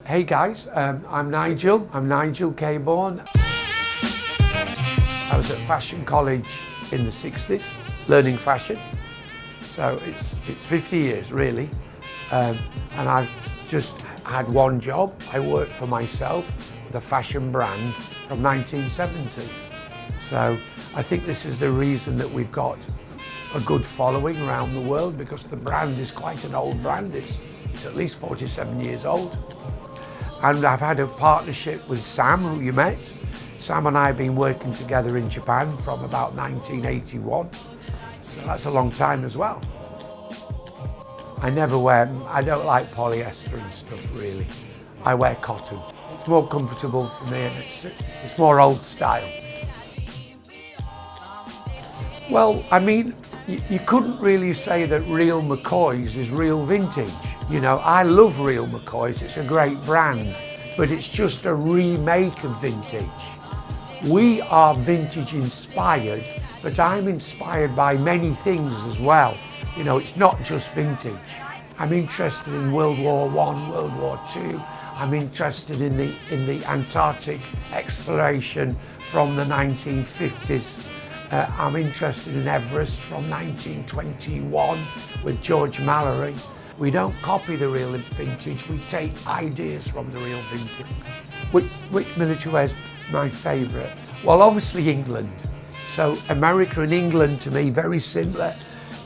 Hey guys, I'm Nigel Cabourn. I was at fashion college in the 60s, learning fashion. So it's 50 years really. And I've just had one job. I worked for myself with a fashion brand from 1970. So I think this is the reason that we've got a good following around the world, because the brand is quite an old brand. It's at least 47 years old. And I've had a partnership with Sam, who you met. Sam and I have been working together in Japan from about 1981. So that's a long time as well. I don't like polyester and stuff really. I wear cotton. It's more comfortable for me and it's more old style. Well, I mean, you couldn't really say that Real McCoy's is real vintage. You know, I love Real McCoy's, it's a great brand, but it's just a remake of vintage. We are vintage inspired, but I'm inspired by many things as well. You know, it's not just vintage. I'm interested in World War I, World War II. I'm interested in the Antarctic exploration from the 1950s. I'm interested in Everest from 1921 with George Mallory. We don't copy the real vintage, we take ideas from the real vintage. Which military wear is my favourite? Well, obviously England. So America and England, to me, very similar.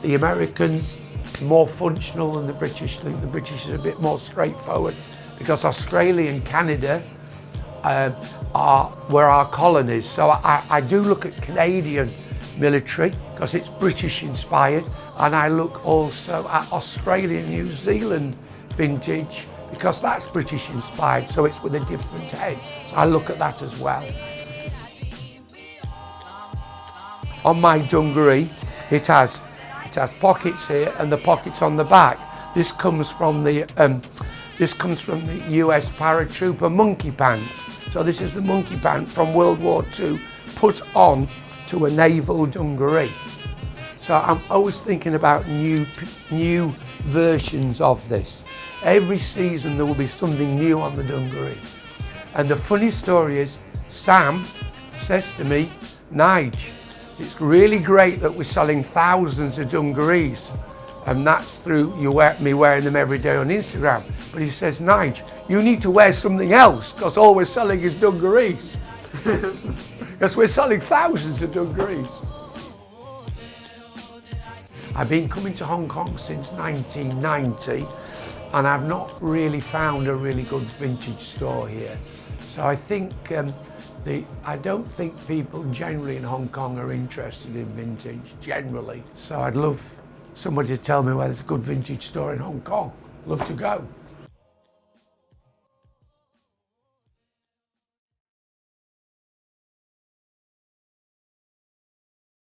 The Americans more functional than the British. I think the British is a bit more straightforward, because Australia and Canada were our colonies. So I do look at Canadian military because it's British inspired, and I look also at Australia, New Zealand vintage because that's British inspired, so it's with a different head. So I look at that as well. On my dungaree, it has pockets here and the pockets on the back. This comes from the US paratrooper monkey pant. So this is the monkey pant from World War II put on to a naval dungaree. So I'm always thinking about new versions of this. Every season there will be something new on the dungaree. And the funny story is, Sam says to me, Nige, it's really great that we're selling thousands of dungarees, and that's through me wearing them every day on Instagram. But he says, Nige, you need to wear something else, because all we're selling is dungarees. Because we're selling thousands of dungarees. I've been coming to Hong Kong since 1990, and I've not really found a really good vintage store here. So I think I don't think people generally in Hong Kong are interested in vintage, generally. So I'd love somebody to tell me where there's a good vintage store in Hong Kong. Love to go.